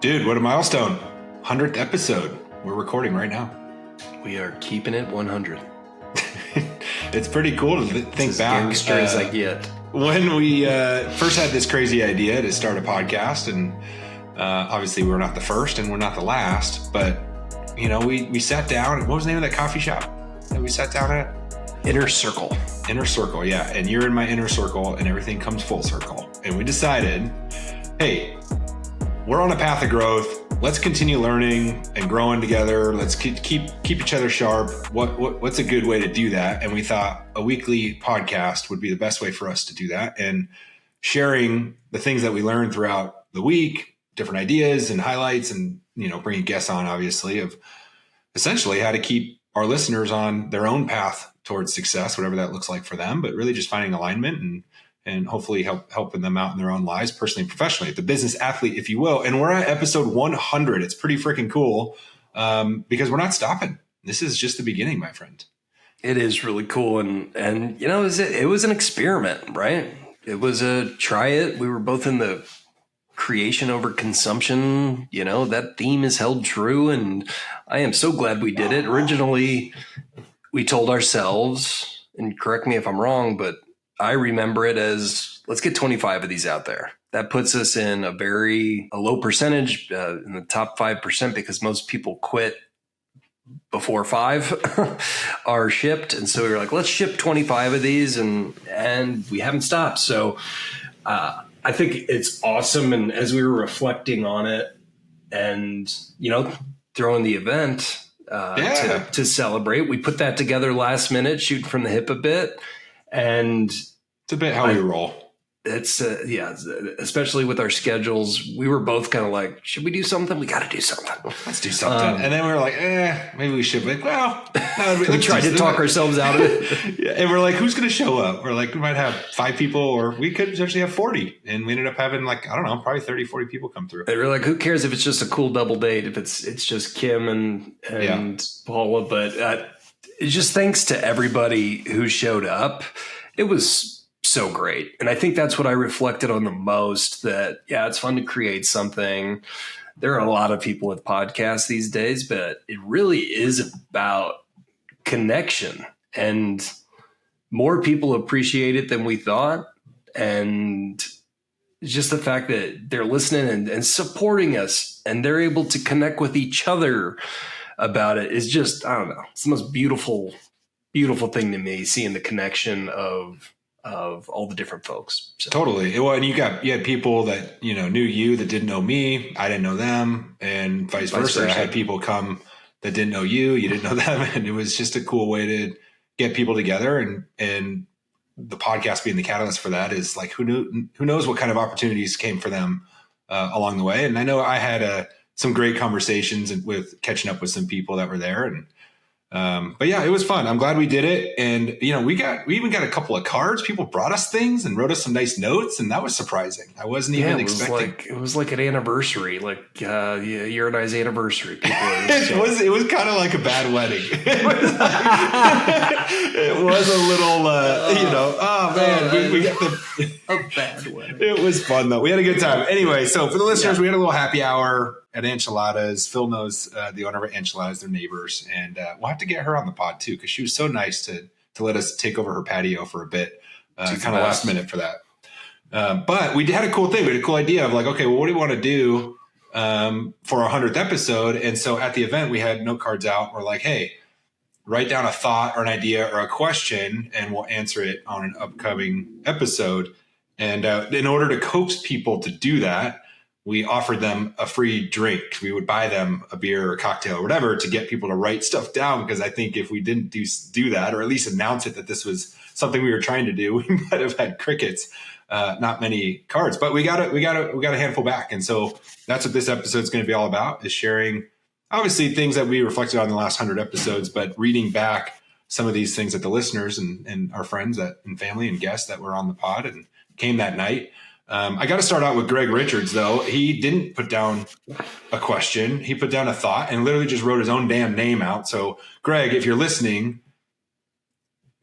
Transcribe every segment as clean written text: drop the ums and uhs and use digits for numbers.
Dude, what a milestone. 100th episode. We're recording right now. We are keeping it 100. It's pretty cool to think back. Gangster as I get. When we first had this crazy idea to start a podcast, and obviously we're not the first and we're not the last, but you know, we sat down. What was the name of that coffee shop that we sat down at? Inner Circle. Inner Circle, yeah. And you're in my inner circle and everything comes full circle. And we decided, hey, we're on a path of growth. Let's continue learning and growing together. Let's keep each other sharp. What's a good way to do that? And we thought a weekly podcast would be the best way for us to do that. And sharing the things that we learned throughout the week, different ideas and highlights, and you know, bringing guests on, obviously, of essentially how to keep our listeners on their own path towards success, whatever that looks like for them, but really just finding alignment and hopefully helping them out in their own lives, personally and professionally, the business athlete, if you will. And we're at episode 100. It's pretty freaking cool because we're not stopping. This is just the beginning, my friend. It is really cool. And you know, it was an experiment, right? It was a try it. We were both in the creation over consumption. You know, that theme is held true. And I am so glad we did it. Originally, we told ourselves, and correct me if I'm wrong, but I remember it as, let's get 25 of these out there. That puts us in a low percentage, in the top 5%, because most people quit before 5 are shipped. And so we were like, let's ship 25 of these, and we haven't stopped. So I think it's awesome. And as we were reflecting on it and, you know, throwing the event to celebrate, we put that together last minute, shooting from the hip a bit. And it's a bit how we roll. It's especially with our schedules, we were both kind of like, should we do something? We got to do something. Let's do something. And then we were like, maybe we should. Like, well, no, we tried to talk ourselves out of it. Yeah, and we're like, who's going to show up? We're like, we might have 5 people, or we could potentially have 40. And we ended up having like, I don't know, probably 30, 40 people come through. And we're like, who cares if it's just a cool double date, if it's just Kim and Paula, but just thanks to everybody who showed up. It was so great. And I think that's what I reflected on the most, that, yeah, it's fun to create something. There are a lot of people with podcasts these days, but it really is about connection, and more people appreciate it than we thought. And just the fact that they're listening and supporting us, and they're able to connect with each other about it is just, I don't know, it's the most beautiful thing to me, seeing the connection of all the different folks. So. Totally. Well, and you had people that, you know, knew you that didn't know me. I didn't know them, and vice versa. I had people come that didn't know you didn't know them. And it was just a cool way to get people together, and the podcast being the catalyst for that is like, who knows what kind of opportunities came for them along the way. And I know I had some great conversations with catching up with some people that were there, and but yeah, it was fun. I'm glad we did it. And, you know, we even got a couple of cards. People brought us things and wrote us some nice notes, and that was surprising. I wasn't even expecting. It was like an anniversary, like your and I's anniversary. It was kind of like a bad wedding. It was a little, we got a bad wedding. It was fun though. We had a good time. Anyway, so for the listeners, we had a little happy hour at Enchiladas. Phil knows the owner of Enchiladas, their neighbors, and we'll have to get her on the pod too, because she was so nice to let us take over her patio for a bit, kind of last minute for that. But we had a cool thing. We had a cool idea of like, okay, well, what do we want to do for our 100th episode? And so at the event, we had note cards out. We're like, hey, write down a thought or an idea or a question, and we'll answer it on an upcoming episode. And in order to coax people to do that, we offered them a free drink. We would buy them a beer or a cocktail or whatever to get people to write stuff down. Because I think if we didn't do that, or at least announce it that this was something we were trying to do, we might have had crickets, not many cards. But we got a handful back. And so that's what this episode is going to be all about, is sharing, obviously, things that we reflected on in the last 100 episodes, but reading back some of these things that the listeners and our friends and family and guests that were on the pod and came that night. I got to start out with Greg Richards, though. He didn't put down a question. He put down a thought and literally just wrote his own damn name out. So, Greg, if you're listening,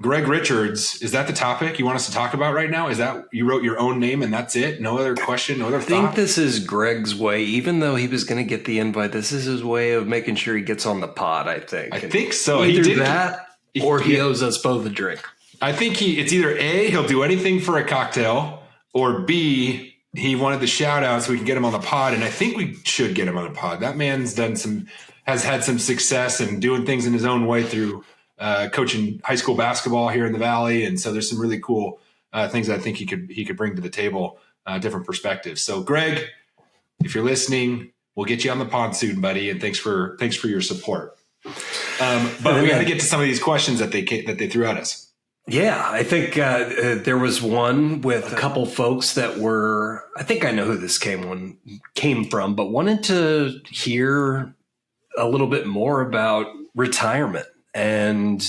Greg Richards, is that the topic you want us to talk about right now? Is that you wrote your own name and that's it? No other question, no other thought? I think this is Greg's way. Even though he was going to get the invite, this is his way of making sure he gets on the pod, I think. I think so. Either he did that or he owes us both a drink. I think it's either A, he'll do anything for a cocktail, or B, he wanted the shout out so we can get him on the pod. And I think we should get him on the pod. That man's has had some success and doing things in his own way through coaching high school basketball here in the Valley. And so there's some really cool things I think he could bring to the table, different perspectives. So Greg, if you're listening, we'll get you on the pod soon, buddy. And thanks for your support. But we got to get to some of these questions that they threw at us. Yeah, I think there was one with a couple folks that were, I think I know who this came from, but wanted to hear a little bit more about retirement. And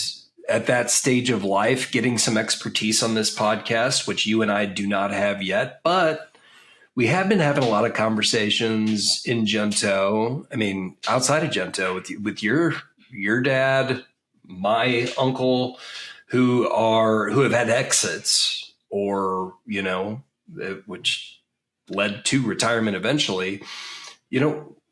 at that stage of life, getting some expertise on this podcast, which you and I do not have yet, but we have been having a lot of conversations in Gento. I mean, outside of Gento with your dad, my uncle, who have had exits or, which led to retirement eventually.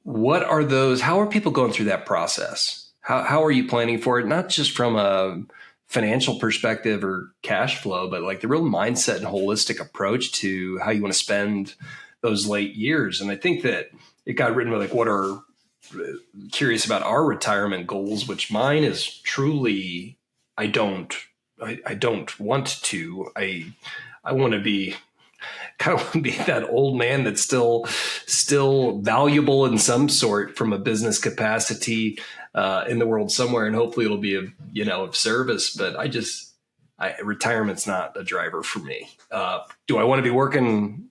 What are those? How are people going through that process? How are you planning for it? Not just from a financial perspective or cash flow, but like the real mindset and holistic approach to how you want to spend those late years. And I think that it got written with what are curious about our retirement goals, which mine is truly, I don't want to. I want to be that old man that's still valuable in some sort from a business capacity in the world somewhere, and hopefully it'll be of service. But retirement's not a driver for me. Do I want to be working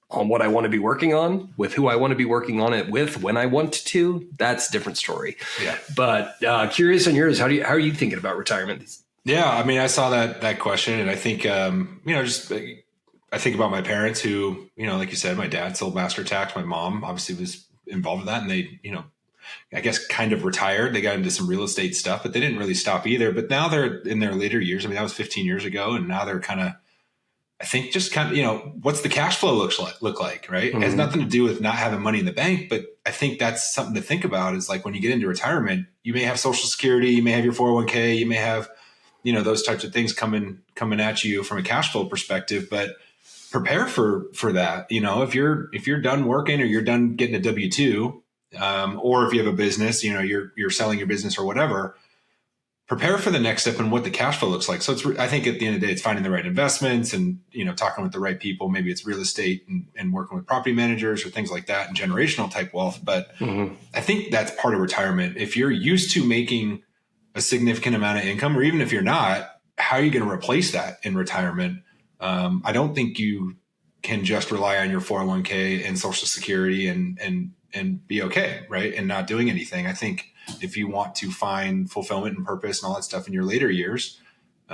on what I want to be working on with who I want to be working on it with when I want to? That's a different story. Yeah. But curious on yours, how are you thinking about retirement? Yeah, I mean, I saw that question, and I think I think about my parents who, like you said, my dad sold Master Tax. My mom obviously was involved in that, and they, I guess kind of retired. They got into some real estate stuff, but they didn't really stop either. But now they're in their later years. I mean, that was 15 years ago, and now they're kind of, I think, just kind of, what's the cash flow look like, right? Mm-hmm. It has nothing to do with not having money in the bank, but I think that's something to think about. Is like when you get into retirement, you may have Social Security, you may have your 401k, you may have, those types of things coming at you from a cash flow perspective, but prepare for that. If you're done working or you're done getting a W-2, or if you have a business, you're selling your business or whatever, prepare for the next step and what the cash flow looks like. So I think at the end of the day, it's finding the right investments and, talking with the right people. Maybe it's real estate and working with property managers or things like that and generational type wealth. But I think that's part of retirement. If you're used to making a significant amount of income, or even if you're not, how are you going to replace that in retirement? I don't think you can just rely on your 401k and Social Security and be okay, right? And not doing anything. I think if you want to find fulfillment and purpose and all that stuff in your later years, you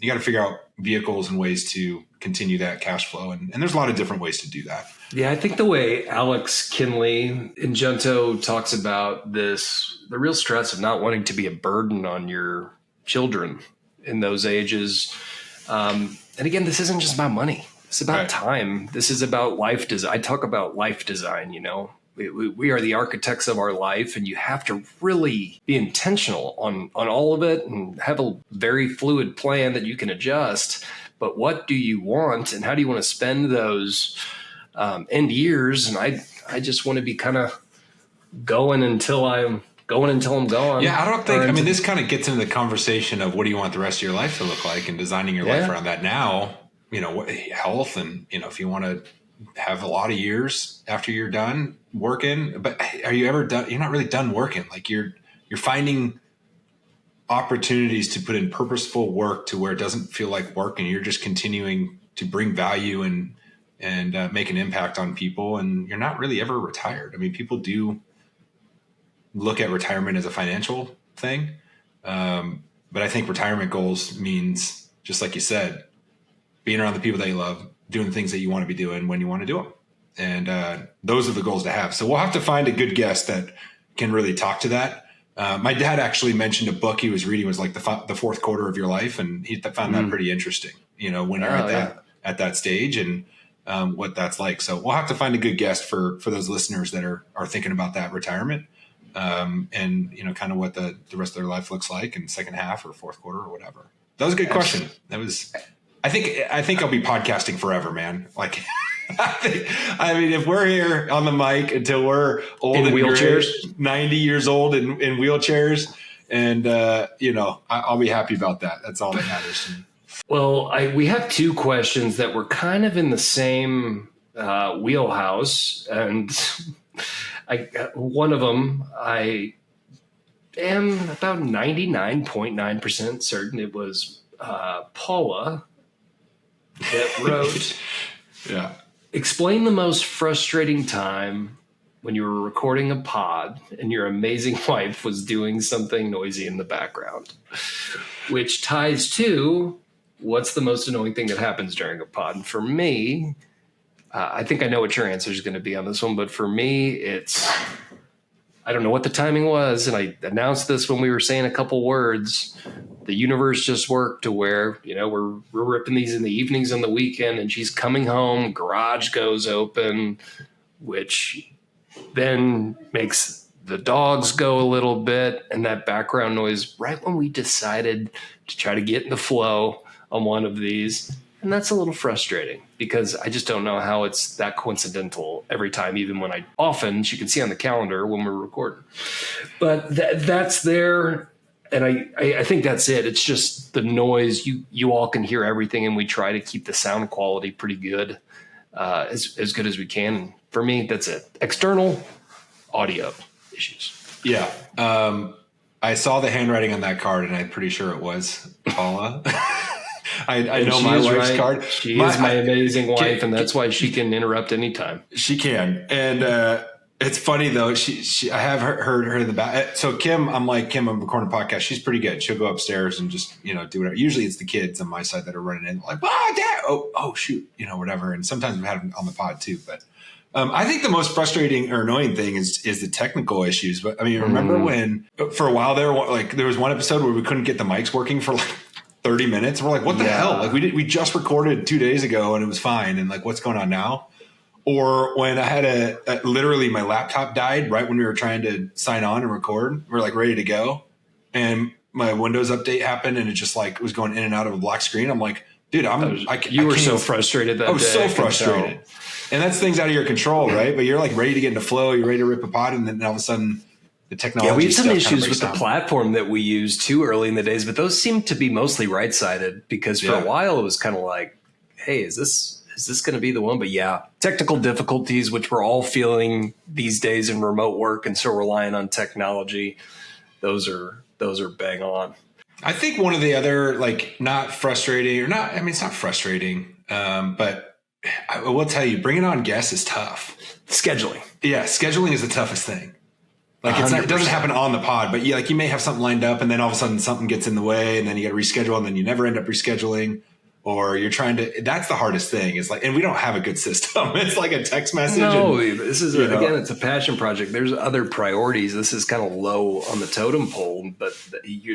got to figure out vehicles and ways to continue that cash flow. And there's a lot of different ways to do that. Yeah, I think the way Alex Kinley in Gento talks about this, the real stress of not wanting to be a burden on your children in those ages. And again, this isn't just about money. It's about time. This is about life design. I talk about life design, We are the architects of our life, and you have to really be intentional on all of it and have a very fluid plan that you can adjust. But what do you want, and how do you want to spend those end years? And I just want to be kind of going until I'm gone. Yeah, I don't think. This kind of gets into the conversation of what do you want the rest of your life to look like, and designing your life around that now. Health, and if you want to have a lot of years after you're done working, but are you ever done? You're not really done working. Like you're finding opportunities to put in purposeful work to where it doesn't feel like work, and you're just continuing to bring value and make an impact on people, and you're not really ever retired. I mean, people do look at retirement as a financial thing, but I think retirement goals means, just like you said, being around the people that you love, doing the things that you want to be doing when you want to do them. And those are the goals to have. So we'll have to find a good guest that can really talk to that. My dad actually mentioned a book he was reading was like the fourth quarter of your life. And he found that pretty interesting, when you're at that stage and what that's like. So we'll have to find a good guest for those listeners that are thinking about that retirement. And kind of what the rest of their life looks like in second half or fourth quarter or whatever. That was a good question. I think I'll be podcasting forever, man. Like, I mean, if we're here on the mic until we're old in wheelchairs, 90 years old in wheelchairs, and I'll be happy about that. That's all that matters to me. Well, we have two questions that were kind of in the same wheelhouse, and one of them I am about 99.9% certain it was Paula that wrote. Yeah. Explain the most frustrating time when you were recording a pod and your amazing wife was doing something noisy in the background, which ties to what's the most annoying thing that happens during a pod. And for me, I think I know what your answer is going to be on this one, but for me, I don't know what the timing was. And I announced this when we were saying a couple words. The universe just worked to where, we're ripping these in the evenings on the weekend and she's coming home, garage goes open, which then makes the dogs go a little bit. And that background noise right when we decided to try to get in the flow on one of these. And that's a little frustrating because I just don't know how it's that coincidental every time, even when you can see on the calendar when we're recording. But that's there. And I think that's it. It's just the noise. You all can hear everything, and we try to keep the sound quality pretty good, as good as we can. And for me, that's it. External audio issues. Yeah. I saw the handwriting on that card, and I'm pretty sure it was Paula. I know my wife's card. She is my amazing wife, and that's why she can interrupt anytime. She can. And it's funny though. I have heard her in the back. So Kim, I'm recording a podcast. She's pretty good. She'll go upstairs and just, do whatever. Usually it's the kids on my side that are running in like, Dad, oh shoot, whatever. And sometimes we've had them on the pod too. But I think the most frustrating or annoying thing is the technical issues. But I mean, remember when for a while there was one episode where we couldn't get the mics working for like 30 minutes. And we're like, what the hell? Like we just recorded 2 days ago and it was fine. And like, what's going on now? Or when I had literally my laptop died right when we were trying to sign on and record, we're like ready to go. And my Windows update happened and it just like was going in and out of a black screen. I'm like, dude, you were so frustrated that day. I was so frustrated. And that's things out of your control, right? But you're like ready to get into flow. You're ready to rip a pod. And then all of a sudden the technology. Yeah, we had some issues with the platform that we used too early in the days, but those seem to be mostly right-sided because for a while it was kind of like, hey, is this going to be the one? But yeah, technical difficulties, which we're all feeling these days in remote work and so relying on technology, those are bang on. I think one of the other, not frustrating or not, I mean, it's not frustrating, but I will tell you, bringing on guests is tough. Scheduling. Yeah, scheduling is the toughest thing. It doesn't happen on the pod, but you may have something lined up and then all of a sudden something gets in the way and then you got to reschedule and then you never end up rescheduling. Or you're trying to, that's the hardest thing. It's like, and we don't have a good system. It's like a text message. No, this is, again, it's a passion project. There's other priorities. This is kind of low on the totem pole, but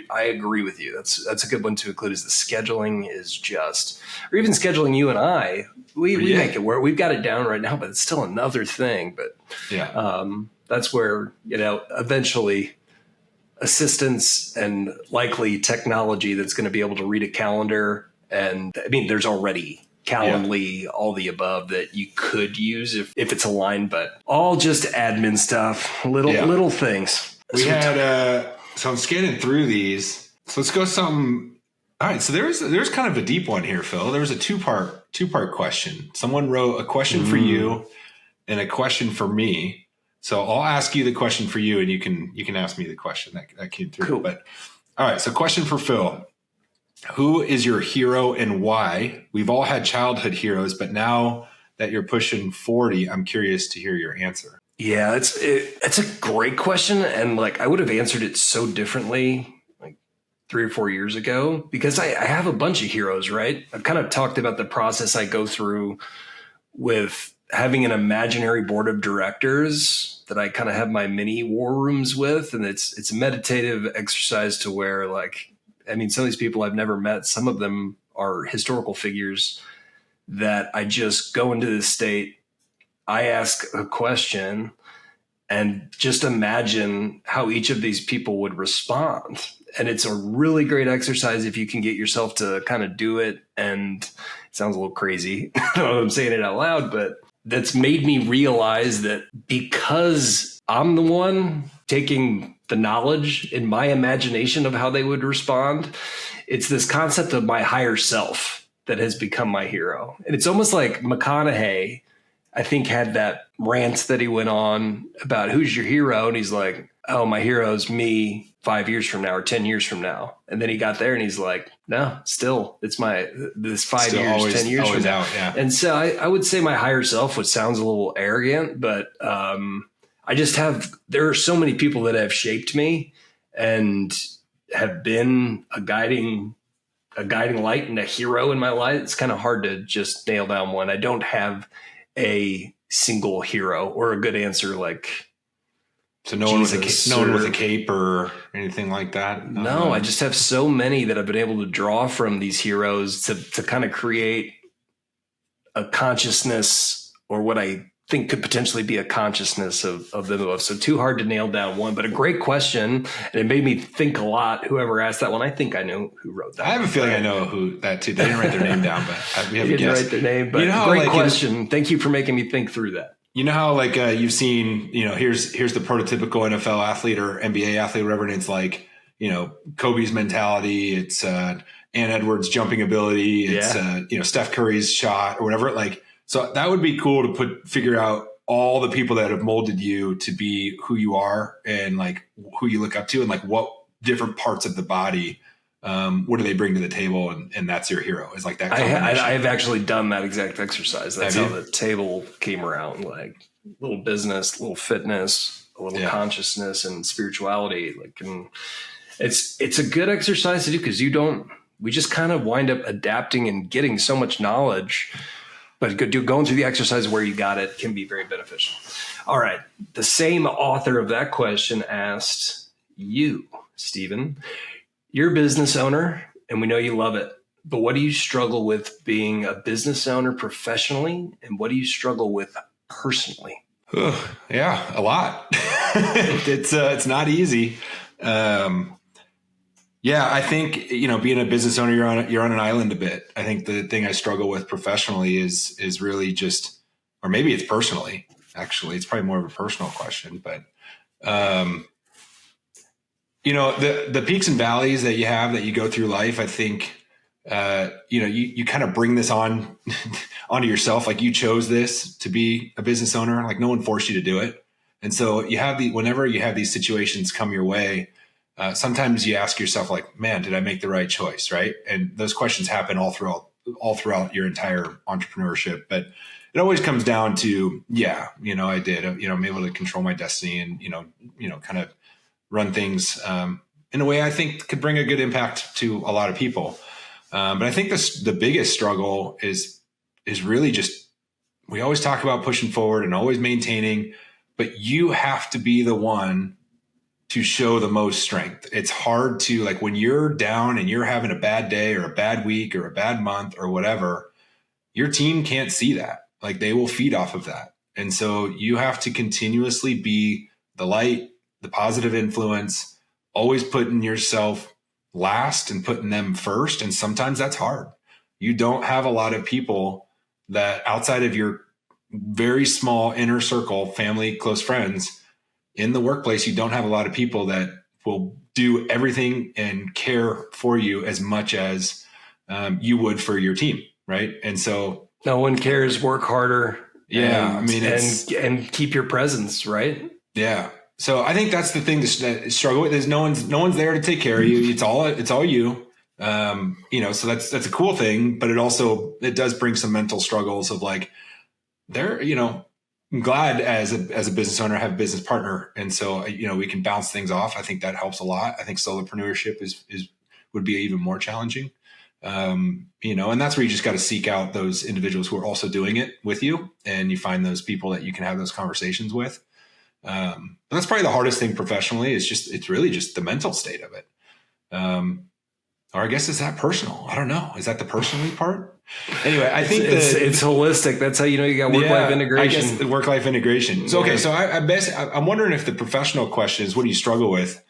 I agree with you. That's a good one to include is the scheduling is just, or even scheduling you and I, we make it work. We've got it down right now, but it's still another thing. But that's where, eventually assistance and likely technology that's going to be able to read a calendar. And I mean, there's already Calendly, all the above that you could use if it's aligned, but all just admin stuff, little things. We had, so I'm scanning through these. So let's go some. All right. So there's kind of a deep one here, Phil. There was a two-part question. Someone wrote a question for you and a question for me. So I'll ask you the question for you and you can ask me the question that came through. Cool. But all right. So question for Phil. Who is your hero and why? We've all had childhood heroes, but now that you're pushing 40, I'm curious to hear your answer. Yeah, it's a great question. And I would have answered it so differently 3 or 4 years ago because I have a bunch of heroes, right? I've kind of talked about the process I go through with having an imaginary board of directors that I kind of have my mini war rooms with. And it's a meditative exercise to where, like, I mean, some of these people I've never met, some of them are historical figures that I just go into this state. I ask a question and just imagine how each of these people would respond. And it's a really great exercise if you can get yourself to kind of do it. And it sounds a little crazy. I don't know if I'm saying it out loud, but that's made me realize that because I'm the one taking the knowledge in my imagination of how they would respond, it's this concept of my higher self that has become my hero. And it's almost like McConaughey, I think, had that rant that he went on about who's your hero. And he's like, oh, my hero's me 5 years from now or 10 years from now. And then he got there and he's like, no, still, it's this 5 Still years, always, 10 years from now. out, yeah. And so I would say my higher self, which sounds a little arrogant, but I just there are so many people that have shaped me and have been a guiding light and a hero in my life. It's kind of hard to just nail down one. I don't have a single hero or a good answer. Like, so no one with a cape or anything like that. No, I just have so many that I've been able to draw from these heroes to kind of create a consciousness, or what I think could potentially be a consciousness of them. So too hard to nail down one, but a great question. And it made me think a lot. Whoever asked that one, I think I know who wrote that. I have a feeling I know who that too. They didn't write their name down, but we have a guess. Write their name, but great question. Thank you for making me think through that. You know how like you've seen, here's the prototypical NFL athlete or NBA athlete, whatever, and it's like, Kobe's mentality, it's Ann Edwards' jumping ability, it's Steph Curry's shot or whatever. Like, so that would be cool to figure out all the people that have molded you to be who you are and like who you look up to and like what different parts of the body, what do they bring to the table, and that's your hero. Is like that. I've actually done that exact exercise. That's how the table came around. Like little business, little fitness, a little consciousness, and spirituality. Like, and it's a good exercise to do because we just kind of wind up adapting and getting so much knowledge. But going through the exercise where you got it can be very beneficial. All right. The same author of that question asked you, Stephen, you're a business owner and we know you love it, but what do you struggle with being a business owner professionally? And what do you struggle with personally? Yeah, a lot. It's not easy. Yeah, I think, being a business owner, you're on an island a bit. I think the thing I struggle with professionally is really just, or maybe it's personally, actually, it's probably more of a personal question, but, the peaks and valleys that you have, that you go through life, I think, you kind of bring this onto yourself. Like you chose this to be a business owner, like no one forced you to do it. And so whenever you have these situations come your way, sometimes you ask yourself like, man, did I make the right choice? Right. And those questions happen all throughout your entire entrepreneurship. But it always comes down to, I did, I'm able to control my destiny and, kind of run things in a way I think could bring a good impact to a lot of people. But I think the biggest struggle is really just, we always talk about pushing forward and always maintaining, but you have to be the one to show the most strength. It's hard to, like, when you're down and you're having a bad day or a bad week or a bad month or whatever, your team can't see that. Like, they will feed off of that. And so you have to continuously be the light, the positive influence, always putting yourself last and putting them first. And sometimes that's hard. You don't have a lot of people that outside of your very small inner circle, family, close friends, in the workplace, you don't have a lot of people that will do everything and care for you as much as you would for your team, right? And so no one cares. Work harder. Yeah, and keep your presence, right? Yeah. So I think that's the thing to struggle with. Is no one's there to take care of you. It's all you. So that's a cool thing, but it does bring some mental struggles of like, I'm glad as a business owner, I have a business partner. And so, we can bounce things off. I think that helps a lot. I think solopreneurship would be even more challenging. And that's where you just got to seek out those individuals who are also doing it with you, and you find those people that you can have those conversations with. But that's probably the hardest thing professionally, it's really just the mental state of it. Or I guess, is that personal? I don't know. Is that the personally part? Anyway, I think it's holistic. That's how you got work-life integration. I guess the work-life integration. So, okay. So I'm wondering if the professional question is, what do you struggle with?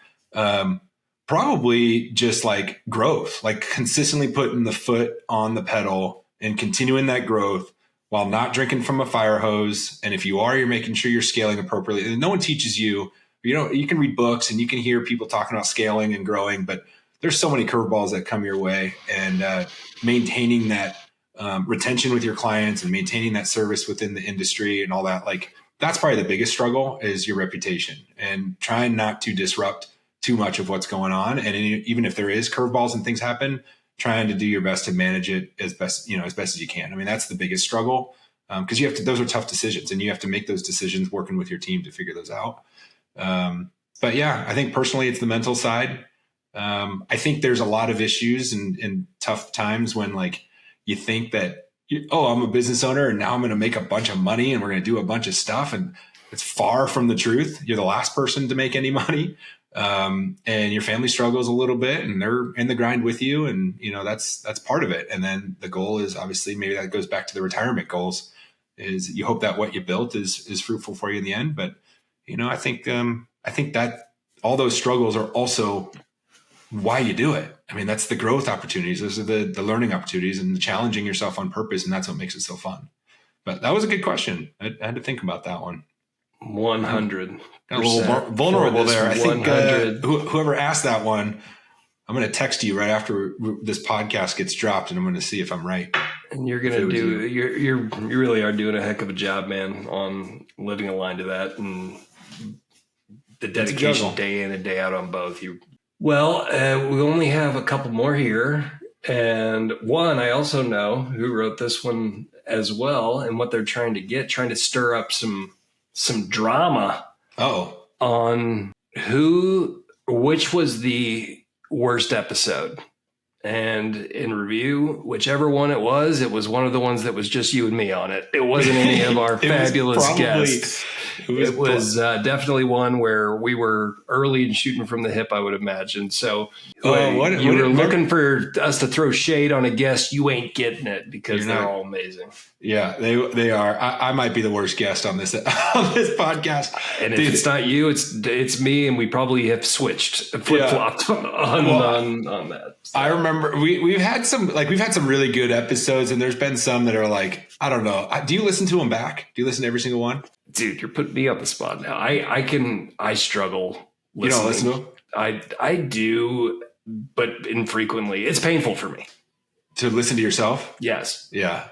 Probably just like growth, like consistently putting the foot on the pedal and continuing that growth while not drinking from a fire hose. And if you are, you're making sure you're scaling appropriately. And no one teaches you. You can read books and you can hear people talking about scaling and growing, but there's so many curveballs that come your way, and maintaining that retention with your clients and maintaining that service within the industry and all that. Like, that's probably the biggest struggle, is your reputation, and trying not to disrupt too much of what's going on. And even if there is curveballs and things happen, trying to do your best to manage it as best as you can. I mean, that's the biggest struggle, because those are tough decisions, and you have to make those decisions working with your team to figure those out. But yeah, I think personally it's the mental side. I think there's a lot of issues and tough times when, like, you think that, I'm a business owner and now I'm going to make a bunch of money and we're going to do a bunch of stuff. And it's far from the truth. You're the last person to make any money. And your family struggles a little bit, and they're in the grind with you. And, that's part of it. And then the goal is, obviously, maybe that goes back to the retirement goals, is you hope that what you built is fruitful for you in the end. But, I think that all those struggles are also why you do it. I mean, that's the growth opportunities. Those are the learning opportunities and the challenging yourself on purpose. And that's what makes it so fun. But that was a good question. I had to think about that one. 100%. Got a little vulnerable there. I think whoever asked that one, I'm going to text you right after this podcast gets dropped, and I'm going to see if I'm right. And you're going to you really are doing a heck of a job, man, on living aligned to that, and the dedication day in and day out on both. Well, we only have a couple more here. And one, I also know who wrote this one as well, and what they're trying to stir up some drama on which was the worst episode. And in review, whichever one it was one of the ones that was just you and me on it. It wasn't any of our fabulous guests. It was definitely one where we were early and shooting from the hip, I would imagine. So you were looking for us to throw shade on a guest. You ain't getting it, because they're all amazing. Yeah, they are. I might be the worst guest on this podcast. And if it's not you, it's me, and we probably have flip-flopped on that. So. I remember we've had some really good episodes, and there's been some that are like, I don't know. Do you listen to them back? Do you listen to every single one? Dude, you're putting me on the spot now. I struggle listening. You don't listen to them? I do, but infrequently. It's painful for me. To listen to yourself? Yes. Yeah.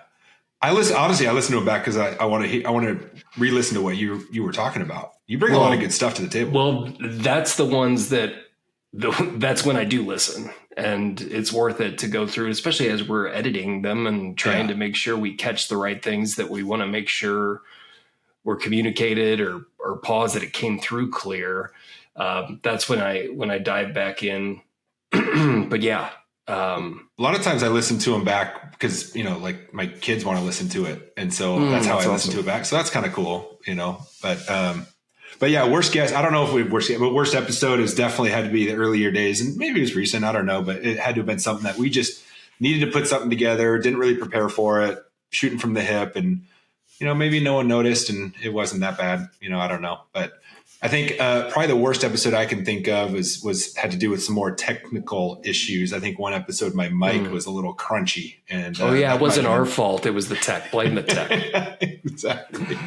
I listen to it back because I want to re-listen to what you were talking about. You bring a lot of good stuff to the table. Well, that's the ones that's when I do listen, and it's worth it to go through, especially as we're editing them and trying to make sure we catch the right things that we want to make sure were communicated or pause that it came through clear. That's when I dive back in. But yeah. A lot of times I listen to them back because, like my kids want to listen to it. And so that's how I listen to it back. So that's kind of cool, but yeah, worst guest. I don't know if we've worst episode has definitely had to be the earlier days, and maybe it was recent. I don't know, but it had to have been something that we just needed to put something together. Didn't really prepare for it, shooting from the hip, and maybe no one noticed, and it wasn't that bad. I don't know, but I think probably the worst episode I can think of had to do with some more technical issues. I think one episode my mic was a little crunchy, and it wasn't our fault. It was the tech. Blame the tech. Exactly.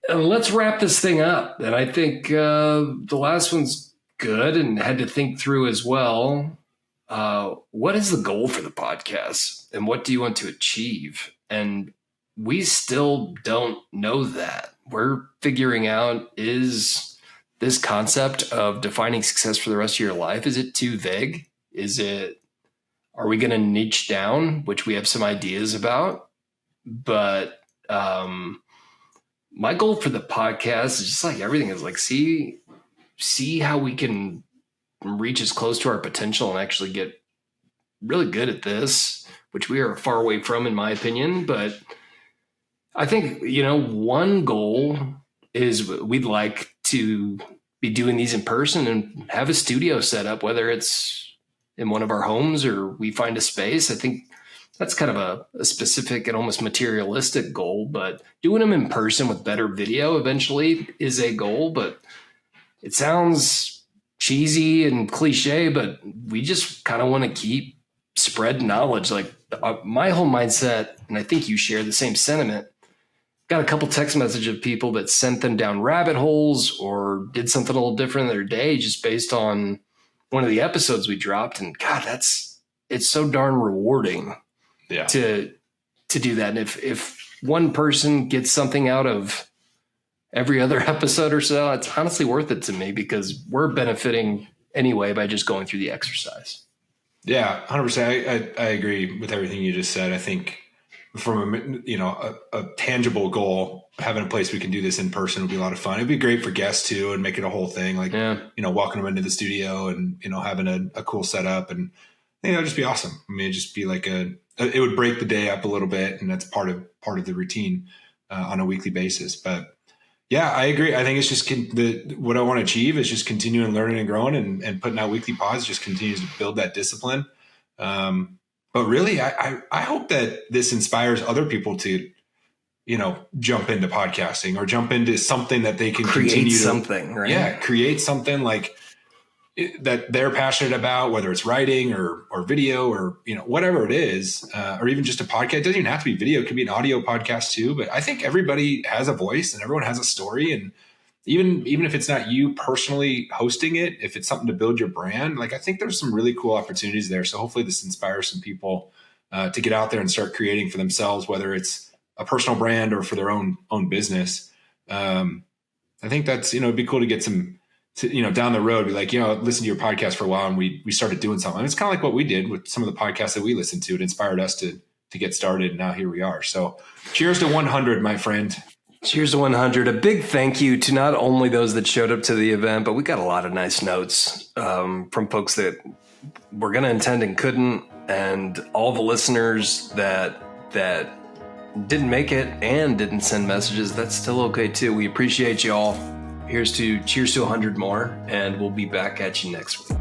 Let's wrap this thing up. And I think the last one's good, and had to think through as well. What is the goal for the podcast, and what do you want to achieve? And we still don't know that. We're figuring out, is this concept of defining success for the rest of your life, is it too vague? Are we going to niche down, which we have some ideas about? But my goal for the podcast is just like everything is like, see how we can reach as close to our potential and actually get really good at this, which we are far away from, in my opinion. But I think, one goal is we'd like to be doing these in person and have a studio set up, whether it's in one of our homes or we find a space. I think that's kind of a specific and almost materialistic goal, but doing them in person with better video eventually is a goal. But it sounds cheesy and cliche, but we just kind of want to keep spread knowledge. Like my whole mindset, and I think you share the same sentiment, got a couple text messages of people that sent them down rabbit holes or did something a little different in their day just based on one of the episodes we dropped. And God, it's so darn rewarding to do that. And if one person gets something out of every other episode or so, it's honestly worth it to me because we're benefiting anyway by just going through the exercise. Yeah, 100%. I agree with everything you just said. I think from a tangible goal, having a place we can do this in person would be a lot of fun. It'd be great for guests too, and make it a whole thing. Like, walking them into the studio and, having a cool setup and, just be awesome. I mean, it'd just be like it would break the day up a little bit, and that's part of the routine on a weekly basis. But yeah, I agree. I think it's just what I want to achieve is just continuing learning and growing and putting out weekly pods just continues to build that discipline. But really, I hope that this inspires other people to, jump into podcasting or jump into something that they can create something, right? Yeah, create something like that they're passionate about, whether it's writing or video or, whatever it is, or even just a podcast. It doesn't even have to be video. It could be an audio podcast too. But I think everybody has a voice and everyone has a story. And even if it's not you personally hosting it, if it's something to build your brand, like I think there's some really cool opportunities there. So hopefully this inspires some people to get out there and start creating for themselves, whether it's a personal brand or for their own business. I think that's, it'd be cool to get some, down the road, be like, listen to your podcast for a while and we started doing something. And it's kind of like what we did with some of the podcasts that we listened to. It inspired us to get started. And now here we are. So cheers to 100, my friend. Cheers to 100. A big thank you to not only those that showed up to the event, but we got a lot of nice notes from folks that were going to attend and couldn't, and all the listeners that didn't make it and didn't send messages. That's still okay too. We appreciate you all. Cheers to 100 more, and we'll be back at you next week.